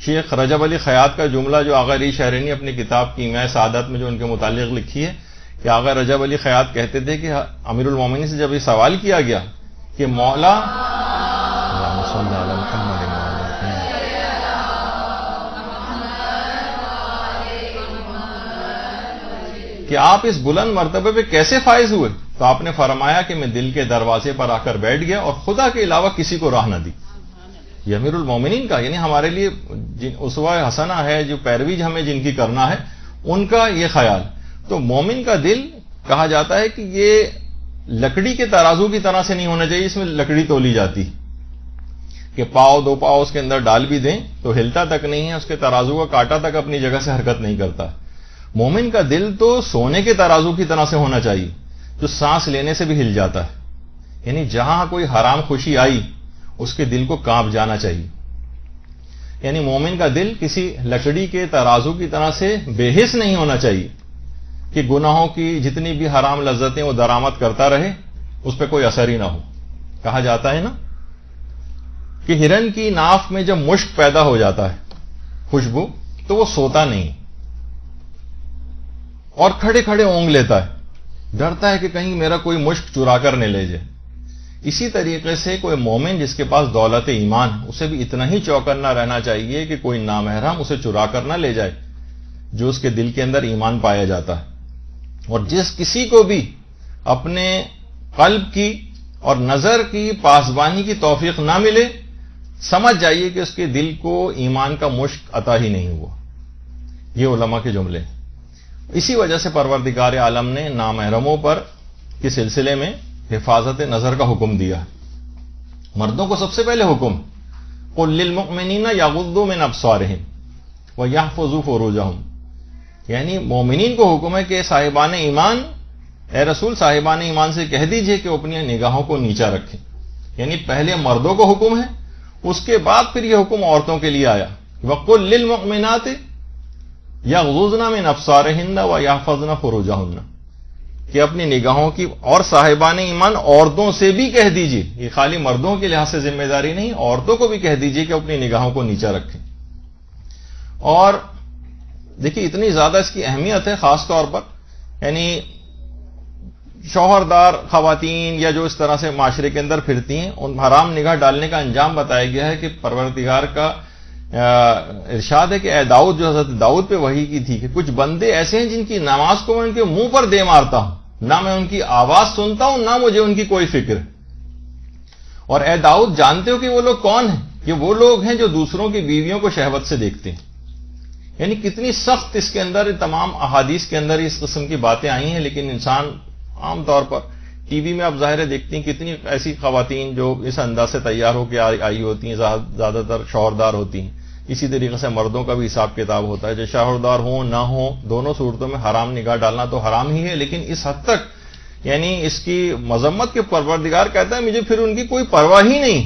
شیخ رجب علی خیاط کا جملہ جو آغا علی شہرینی اپنی کتاب کیمیائے سعادت میں جو ان کے متعلق لکھی ہے کہ آغا رجب علی خیاط کہتے تھے کہ امیر المومنین سے جب یہ سوال کیا گیا کہ مولا کہ آپ اس بلند مرتبے پہ کیسے فائز ہوئے، تو آپ نے فرمایا کہ میں دل کے دروازے پر آ کر بیٹھ گیا اور خدا کے علاوہ کسی کو راہ نہ دی. یہ امیر المومنین کا، یعنی ہمارے لیے اسوہ حسنہ ہے، جو پیروی ہمیں جن کی کرنا ہے، ان کا یہ خیال. تو مومن کا دل کہا جاتا ہے کہ یہ لکڑی کے ترازو کی طرح سے نہیں ہونا چاہیے، اس میں لکڑی تولی جاتی کہ پاؤ دو پاؤ اس کے اندر ڈال بھی دیں تو ہلتا تک نہیں ہے، اس کے ترازو کا کانٹا تک اپنی جگہ سے حرکت نہیں کرتا. مومن کا دل تو سونے کے ترازو کی طرح سے ہونا چاہیے جو سانس لینے سے بھی ہل جاتا ہے، یعنی جہاں کوئی حرام خوشی آئی اس کے دل کو کانپ جانا چاہیے. یعنی مومن کا دل کسی لکڑی کے ترازو کی طرح سے بے حس نہیں ہونا چاہیے کہ گناہوں کی جتنی بھی حرام لذتیں وہ درآمد کرتا رہے، اس پہ کوئی اثر ہی نہ ہو. کہا جاتا ہے نا کہ ہرن کی ناف میں جب مشک پیدا ہو جاتا ہے، خوشبو، تو وہ سوتا نہیں اور کھڑے کھڑے اونگ لیتا ہے، ڈرتا ہے کہ کہیں میرا کوئی مشک چرا کر نہ لے جائے. اسی طریقے سے کوئی مومن جس کے پاس دولت ایمان، اسے بھی اتنا ہی چوکنا رہنا چاہیے کہ کوئی نامحرم اسے چرا کر نہ لے جائے جو اس کے دل کے اندر ایمان پایا جاتا ہے. اور جس کسی کو بھی اپنے قلب کی اور نظر کی پاسبانی کی توفیق نہ ملے، سمجھ جائیے کہ اس کے دل کو ایمان کا مشک عطا ہی نہیں ہوا. یہ علماء کے جملے. اسی وجہ سے پروردگار عالم نے نامحرموں پر کے سلسلے میں حفاظت نظر کا حکم دیا. مردوں کو سب سے پہلے حکم قل للمؤمنین یغضوا من ابصارہم ویحفظوا فروجہم، یعنی مومنین کو حکم ہے کہ صاحبان ایمان، اے رسول صاحبان ایمان سے کہہ دیجئے کہ اپنی نگاہوں کو نیچا رکھیں. یعنی پہلے مردوں کو حکم ہے، اس کے بعد پھر یہ حکم عورتوں کے لیے آیا وقل للمؤمنات یغضضن من ابصارہن ویحفظن فروجہن، کہ اپنی نگاہوں کی، اور صاحبان ایمان عورتوں سے بھی کہہ دیجئے، یہ خالی مردوں کے لحاظ سے ذمہ داری نہیں، عورتوں کو بھی کہہ دیجئے کہ اپنی نگاہوں کو نیچا رکھیں. اور دیکھیے اتنی زیادہ اس کی اہمیت ہے، خاص طور پر یعنی شوہردار خواتین یا جو اس طرح سے معاشرے کے اندر پھرتی ہیں، ان حرام نگاہ ڈالنے کا انجام بتایا گیا ہے کہ پروردگار کا ارشاد ہے کہ اے داؤد، جو حضرت داؤد پہ وحی کی تھی کہ کچھ بندے ایسے ہیں جن کی نماز کو میں ان کے منہ پر دے مارتا ہوں، نہ میں ان کی آواز سنتا ہوں، نہ مجھے ان کی کوئی فکر. اور اے داؤد جانتے ہو کہ وہ لوگ کون ہیں؟ کہ وہ لوگ ہیں جو دوسروں کی بیویوں کو شہوت سے دیکھتے ہیں. یعنی کتنی سخت اس کے اندر تمام احادیث کے اندر اس قسم کی باتیں آئی ہیں، لیکن انسان عام طور پر ٹی وی میں اب ظاہر دیکھتی ہیں کتنی ایسی خواتین جو اس انداز سے تیار ہو کے آئی ہوتی ہیں، زیادہ تر شوہردار ہوتی ہیں. اسی طریقے سے مردوں کا بھی حساب کتاب ہوتا ہے، جو شوہردار ہوں نہ ہوں، دونوں صورتوں میں حرام نگاہ ڈالنا تو حرام ہی ہے، لیکن اس حد تک یعنی اس کی مذمت کے پروردگار کہتا ہے مجھے پھر ان کی کوئی پرواہ ہی نہیں.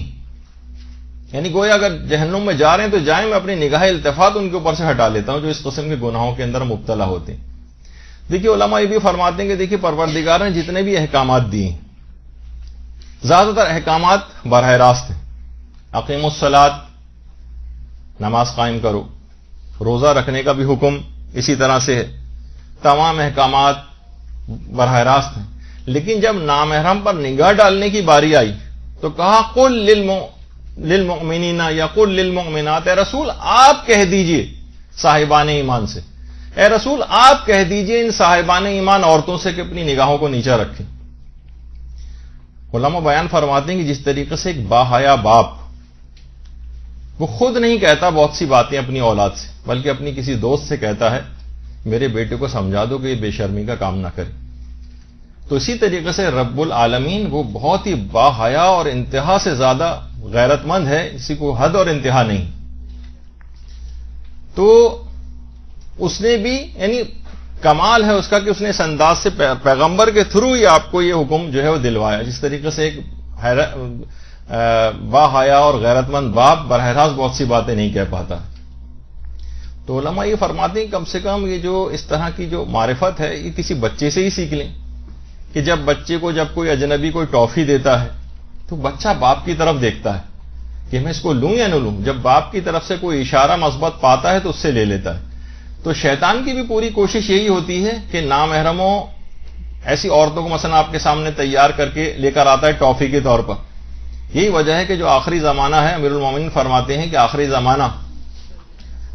یعنی گویا اگر جہنم میں جا رہے ہیں تو جائیں، میں اپنی نگاہ التفات ان کے اوپر سے ہٹا لیتا ہوں جو اس قسم کے گناہوں کے اندر مبتلا ہوتے ہیں. دیکھیے علماء یہ بھی فرماتے ہیں کہ دیکھیے پروردگار نے جتنے بھی احکامات دیے، زیادہ تر احکامات براہ راست ہیں. اقیموا الصلاۃ، نماز قائم کرو. روزہ رکھنے کا بھی حکم اسی طرح سے ہے. تمام احکامات براہ راست ہیں. لیکن جب نامحرم پر نگاہ ڈالنے کی باری آئی تو کہا قل للمؤمنین یا قل للمؤمنات، اے رسول آپ کہہ دیجئے صاحبان ایمان سے، اے رسول آپ کہہ دیجئے ان صاحبان ایمان عورتوں سے کہ اپنی نگاہوں کو نیچا رکھیں. علماء بیان فرماتے ہیں کہ جس طریقے سے ایک باحیا باپ وہ خود نہیں کہتا بہت سی باتیں اپنی اولاد سے، بلکہ اپنی کسی دوست سے کہتا ہے میرے بیٹے کو سمجھا دو کہ یہ بے شرمی کا کام نہ کرے، تو اسی طریقے سے رب العالمین وہ بہت ہی باحیا اور انتہا سے زیادہ غیرت مند ہے، کسی کو حد اور انتہا نہیں. تو اس نے بھی یعنی کمال ہے اس کا کہ اس نے اس انداز سے پیغمبر کے تھرو ہی آپ کو یہ حکم جو ہے وہ دلوایا. جس طریقے سے ایک باحیا اور غیرت مند باپ براہ راست بہت سی باتیں نہیں کہہ پاتا. تو علماء یہ فرماتے ہیں کم سے کم یہ جو اس طرح کی جو معرفت ہے یہ کسی بچے سے ہی سیکھ لیں کہ جب بچے کو جب کوئی اجنبی کوئی ٹافی دیتا ہے تو بچہ باپ کی طرف دیکھتا ہے. کہ میں اس کو لوں یا نہ لوں. جب باپ کی طرف سے کوئی اشارہ مثبت پاتا ہے تو اس سے لے لیتا ہے. تو شیطان کی بھی پوری کوشش یہی ہوتی ہے کہ نامحرموں ایسی عورتوں کو مثلا آپ کے سامنے تیار کر کے لے کر آتا ہے ٹافی کے طور پر. یہی وجہ ہے کہ جو آخری زمانہ ہے، امیر المومنین فرماتے ہیں کہ آخری زمانہ،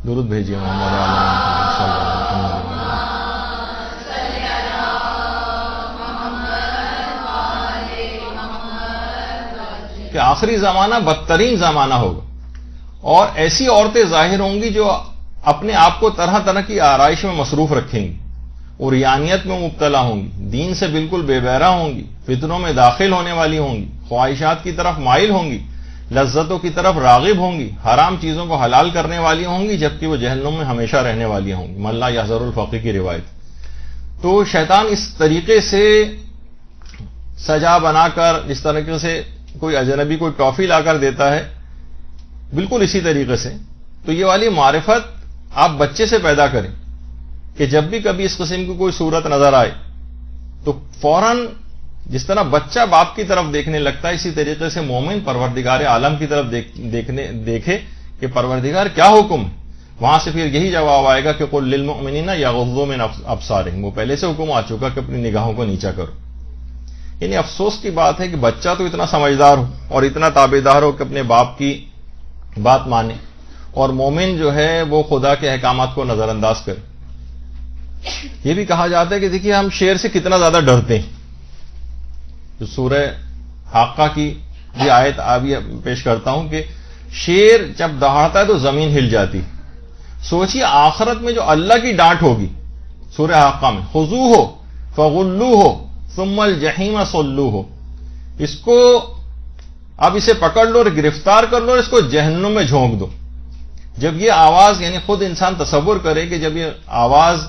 درود بھیجیے محمد صلی اللہ علیہ وسلم، کہ آخری زمانہ بدترین زمانہ ہوگا اور ایسی عورتیں ظاہر ہوں گی جو اپنے آپ کو طرح طرح کی آرائش میں مصروف رکھیں گی، عریانیت میں مبتلا ہوں گی، دین سے بالکل بے بہرہ ہوں گی، فتنوں میں داخل ہونے والی ہوں گی، خواہشات کی طرف مائل ہوں گی، لذتوں کی طرف راغب ہوں گی، حرام چیزوں کو حلال کرنے والی ہوں گی، جبکہ وہ جہنم میں ہمیشہ رہنے والی ہوں گی. ملا یحذر الفقی کی روایت. تو شیطان اس طریقے سے سجا بنا کر، جس طریقے سے کوئی اجنبی کوئی ٹافی لا کر دیتا ہے، بالکل اسی طریقے سے. تو یہ والی معرفت آپ بچے سے پیدا کریں کہ جب بھی کبھی اس قسم کی کوئی صورت نظر آئے تو فوراً جس طرح بچہ باپ کی طرف دیکھنے لگتا ہے، اسی طریقے سے مومن پروردگار عالم کی طرف دیکھے کہ پروردگار کیا حکم ہے. وہاں سے پھر یہی جواب آئے گا کہ قل للمؤمنین یغضوا من ابصارہم. وہ پہلے سے حکم آ چکا کہ اپنی نگاہوں کو نیچا کرو. یعنی افسوس کی بات ہے کہ بچہ تو اتنا سمجھدار ہو اور اتنا تابعدار ہو کہ اپنے باپ کی بات مانے، اور مومن جو ہے وہ خدا کے احکامات کو نظر انداز کرے. یہ بھی کہا جاتا ہے کہ دیکھیے ہم شیر سے کتنا زیادہ ڈرتے ہیں. جو سورہ حاقہ کی بھی آیت ابھی پیش کرتا ہوں کہ شیر جب دہاڑتا ہے تو زمین ہل جاتی. سوچیے آخرت میں جو اللہ کی ڈانٹ ہوگی سورہ حاقہ میں، خذوہ فغلوہ ثم الجحیم صلوہ. اس کو اب اسے پکڑ لو اور گرفتار کر لو اور اس کو جہنم میں جھونک دو. جب یہ آواز، یعنی خود انسان تصور کرے کہ جب یہ آواز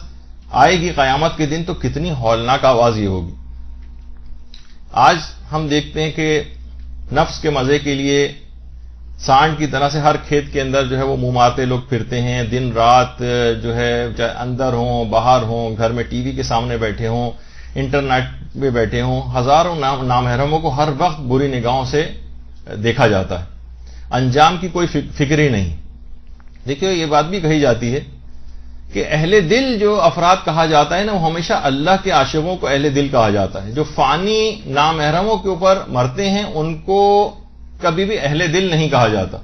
آئے گی قیامت کے دن تو کتنی ہولناک آواز یہ ہوگی. آج ہم دیکھتے ہیں کہ نفس کے مزے کے لیے سانڈ کی طرح سے ہر کھیت کے اندر جو ہے وہ منہ مارتے لوگ پھرتے ہیں. دن رات جو ہے چاہے اندر ہوں باہر ہوں، گھر میں ٹی وی کے سامنے بیٹھے ہوں، انٹرنیٹ پہ بیٹھے ہوں، ہزاروں نامحرموں کو ہر وقت بری نگاہوں سے دیکھا جاتا ہے. انجام کی کوئی فکر ہی نہیں. دیکھیے یہ بات بھی کہی جاتی ہے کہ اہل دل جو افراد کہا جاتا ہے نا، وہ ہمیشہ اللہ کے عاشقوں کو اہل دل کہا جاتا ہے. جو فانی نامحرموں کے اوپر مرتے ہیں ان کو کبھی بھی اہل دل نہیں کہا جاتا.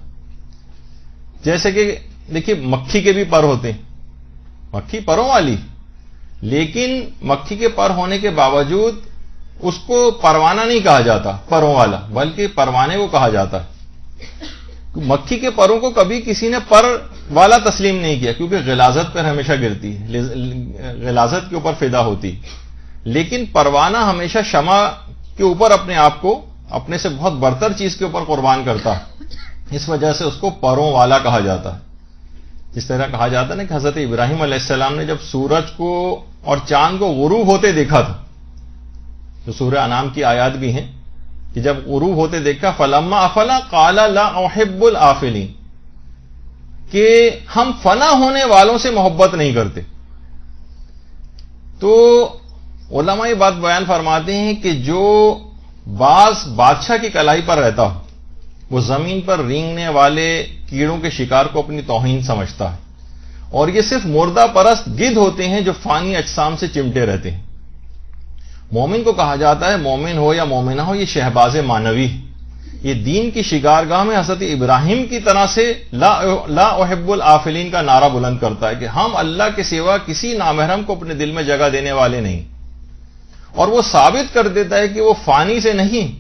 جیسے کہ دیکھیے مکھی کے بھی پر ہوتے ہیں، مکھی پروں والی، لیکن مکھی کے پر ہونے کے باوجود اس کو پروانہ نہیں کہا جاتا پروں والا، بلکہ پروانے کو کہا جاتا ہے. مکھی کے پروں کو کبھی کسی نے پر والا تسلیم نہیں کیا کیونکہ غلاظت پر ہمیشہ گرتی ہے، غلاظت کے اوپر فدا ہوتی. لیکن پروانہ ہمیشہ شمع کے اوپر اپنے آپ کو اپنے سے بہت برتر چیز کے اوپر قربان کرتا ہے، اس وجہ سے اس کو پروں والا کہا جاتا ہے. جس طرح کہا جاتا ہے نا کہ حضرت ابراہیم علیہ السلام نے جب سورج کو اور چاند کو غروب ہوتے دیکھا تھا، جو سورہ انعام کی آیات بھی ہیں کہ جب غروب ہوتے دیکھا فلما افلا قال لا احب الافلین، کہ ہم فنا ہونے والوں سے محبت نہیں کرتے. تو علماء یہ بات بیان فرماتے ہیں کہ جو باز بادشاہ کی کلائی پر رہتا ہو وہ زمین پر رینگنے والے کیڑوں کے شکار کو اپنی توہین سمجھتا ہے، اور یہ صرف مردہ پرست گدھ ہوتے ہیں جو فانی اجسام سے چمٹے رہتے ہیں. مومن کو کہا جاتا ہے، مومن ہو یا مومنہ ہو، یہ شہباز معنوی، یہ دین کی شکارگاہ میں حضرت ابراہیم کی طرح سے لا احب الافلین کا نعرہ بلند کرتا ہے کہ ہم اللہ کے سوا کسی نامحرم کو اپنے دل میں جگہ دینے والے نہیں. اور وہ ثابت کر دیتا ہے کہ وہ فانی سے نہیں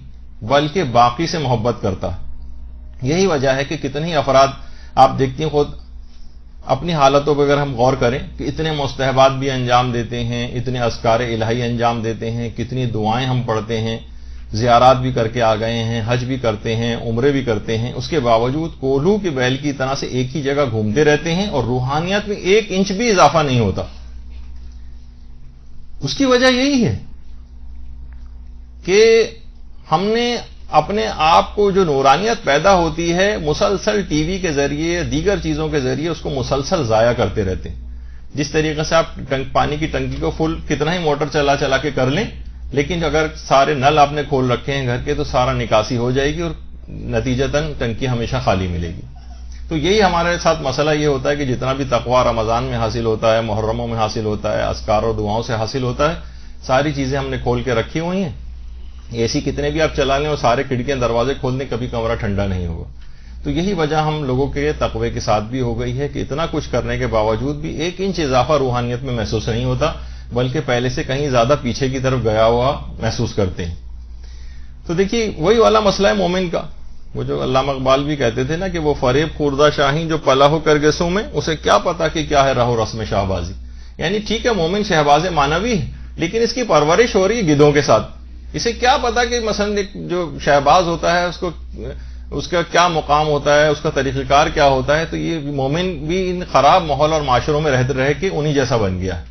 بلکہ باقی سے محبت کرتا ہے. یہی وجہ ہے کہ کتنے ہی افراد آپ دیکھتی ہیں، خود اپنی حالتوں پہ اگر ہم غور کریں کہ اتنے مستحبات بھی انجام دیتے ہیں، اتنے اذکار الہی انجام دیتے ہیں، کتنی دعائیں ہم پڑھتے ہیں، زیارات بھی کر کے آ گئے ہیں، حج بھی کرتے ہیں، عمرے بھی کرتے ہیں، اس کے باوجود کولو کے بیل کی طرح سے ایک ہی جگہ گھومتے رہتے ہیں اور روحانیت میں 1 انچ بھی اضافہ نہیں ہوتا. اس کی وجہ یہی ہے کہ ہم نے اپنے آپ کو جو نورانیت پیدا ہوتی ہے مسلسل ٹی وی کے ذریعے دیگر چیزوں کے ذریعے اس کو مسلسل ضائع کرتے رہتے ہیں. جس طریقے سے آپ پانی کی ٹنکی کو فل کتنا ہی موٹر چلا چلا کے کر لیں، لیکن اگر سارے نل آپ نے کھول رکھے ہیں گھر کے تو سارا نکاسی ہو جائے گی اور نتیجتاً ٹنکی ہمیشہ خالی ملے گی. تو یہی ہمارے ساتھ مسئلہ یہ ہوتا ہے کہ جتنا بھی تقویٰ رمضان میں حاصل ہوتا ہے، محرموں میں حاصل ہوتا ہے، اذکار اور دعاؤں سے حاصل ہوتا ہے، ساری چیزیں ہم نے کھول کے رکھی ہوئی ہیں. اے سی کتنے بھی آپ چلا لیں اور سارے کھڑکیاں دروازے کھول دیں، کبھی کمرہ ٹھنڈا نہیں ہوگا. تو یہی وجہ ہم لوگوں کے تقوی کے ساتھ بھی ہو گئی ہے کہ اتنا کچھ کرنے کے باوجود بھی 1 انچ اضافہ روحانیت میں محسوس نہیں ہوتا، بلکہ پہلے سے کہیں زیادہ پیچھے کی طرف گیا ہوا محسوس کرتے ہیں. تو دیکھیے وہی والا مسئلہ ہے مومن کا، وہ جو علامہ اقبال بھی کہتے تھے نا کہ وہ فریب خوردہ شاہین جو پلا ہو کرگسوں میں، اسے کیا پتا کہ کیا ہے رہو رسم شہبازی. یعنی ٹھیک ہے مومن شہباز معنوی ہے، لیکن اس کی پرورش ہو رہی ہے گدھوں کے ساتھ. اسے کیا پتا کہ مثلا ایک جو شہباز ہوتا ہے اس کا کیا مقام ہوتا ہے، اس کا طریقہ کار کیا ہوتا ہے. تو یہ مومن بھی ان خراب ماحول اور معاشروں میں رہ کے انہی جیسا بن گیا ہے.